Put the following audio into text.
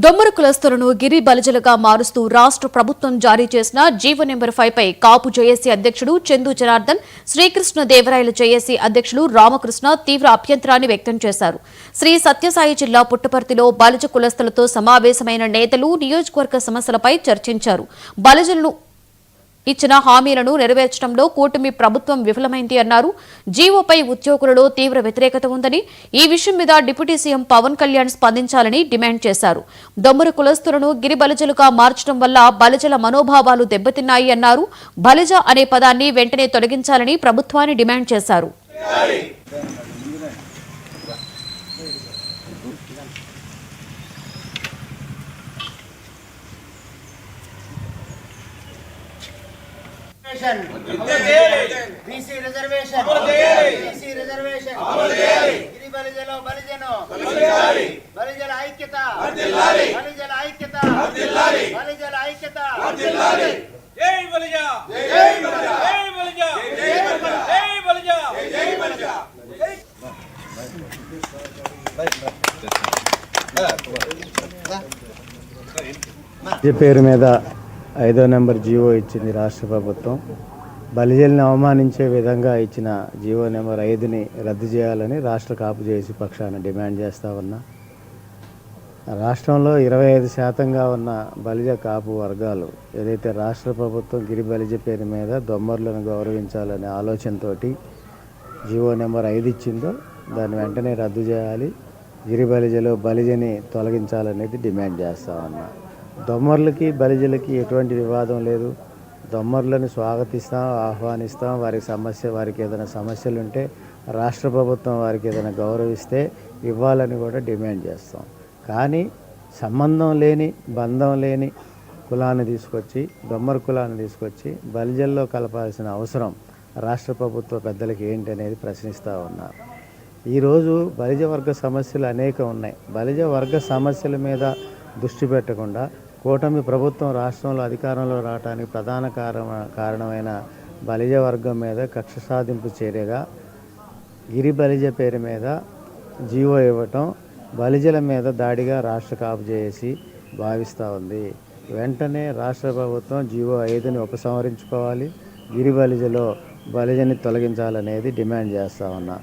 దొమ్మర కులస్తులను గిరి బలిజలుగా మారుస్తూ రాష్ట్ర ప్రభుత్వం జారీ చేసిన జీవో నెంబర్ 5 పై కాపు జేఏసీ అధ్యక్షుడు చందు జనార్దన్, శ్రీకృష్ణదేవరాయల జేఏసీ అధ్యక్షులు రామకృష్ణ తీవ్ర అభ్యంతరాన్ని వ్యక్తం చేశారు. శ్రీ సత్యసాయి జిల్లా పుట్టపర్తిలో బలిజ కులస్తులతో సమావేశమైన నేతలు నియోజకవర్గ సమస్యలపై చర్చించారు. బలిజలను ఇచ్చిన హామీలను నెరవేర్చడంలో కూటమి ప్రభుత్వం విఫలమైంది అన్నారు. జీవోపై ఉద్యోగులలో తీవ్ర వ్యతిరేకత ఉందని, ఈ విషయం మీద డిప్యూటీ సీఎం పవన్ కళ్యాణ్ స్పందించాలని డిమాండ్ చేశారు. దొమ్మర కులస్తులను గిరి బలిజలుగా మార్చడం వల్ల బలిజల మనోభావాలు దెబ్బతిన్నాయి అన్నారు. బలిజ అనే పదాన్ని వెంటనే తొలగించాలని ప్రభుత్వాన్ని డిమాండ్ చేశారు. BC reservation, BC reservation, గిరి బలిజలో బలిజను, బలిజల ఐక్యత, బలిజల ఐక్యత, బలిజల ఐక్యత, జై బలిజ, జై బలిజ, జై బలిజ, జై బలిజ, జై బలిజ, జై పేరు మీద 5వ నెంబర్ జీవో ఇచ్చింది రాష్ట్ర ప్రభుత్వం. బలిజల్ని అవమానించే విధంగా ఇచ్చిన జీవో నెంబర్ 5ని రద్దు చేయాలని రాష్ట్ర కాపు జేఏసీ పక్షాన డిమాండ్ చేస్తూ ఉన్నా. రాష్ట్రంలో 25% ఉన్న బలిజ కాపు వర్గాలు ఏదైతే రాష్ట్ర ప్రభుత్వం గిరి బలిజ పేరు మీద దొమ్మర్లను గౌరవించాలనే ఆలోచనతో జీవో నెంబర్ 5 ఇచ్చిందో దాన్ని వెంటనే రద్దు చేయాలి, గిరి బలిజలో బలిజని తొలగించాలనేది డిమాండ్ చేస్తూ ఉన్నా. దొమ్మర్లకి బలిజలకి ఎటువంటి వివాదం లేదు. దొమ్మర్లను స్వాగతిస్తాం, ఆహ్వానిస్తాం. వారికి ఏదైనా సమస్యలు ఉంటే రాష్ట్ర ప్రభుత్వం వారికి ఏదైనా గౌరవిస్తే ఇవ్వాలని కూడా డిమాండ్ చేస్తాం. కానీ సంబంధం లేని, బంధం లేని కులాన్ని తీసుకొచ్చి, దొమ్మర కులాన్ని తీసుకొచ్చి బలిజల్లో కలపాల్సిన అవసరం రాష్ట్ర ప్రభుత్వ పెద్దలకి ఏంటి అనేది ప్రశ్నిస్తూ ఉన్నారు. ఈరోజు బలిజ వర్గ సమస్యలు అనేకం ఉన్నాయి. బలిజ వర్గ సమస్యల మీద దృష్టి పెట్టకుండా కూటమి ప్రభుత్వం రాష్ట్రంలో అధికారంలో రావడానికి ప్రధాన కారణమైన బలిజ వర్గం మీద కక్ష సాధింపు చర్యగా గిరి బలిజ పేరు మీద జీవో ఇవ్వటం బలిజల మీద దాడిగా రాష్ట్ర కాపు జేఏసీ భావిస్తూ ఉంది. వెంటనే రాష్ట్ర ప్రభుత్వం జీవో 5ని ఉపసంహరించుకోవాలి, గిరి బలిజలో బలిజని తొలగించాలనేది డిమాండ్ చేస్తూ ఉన్నా.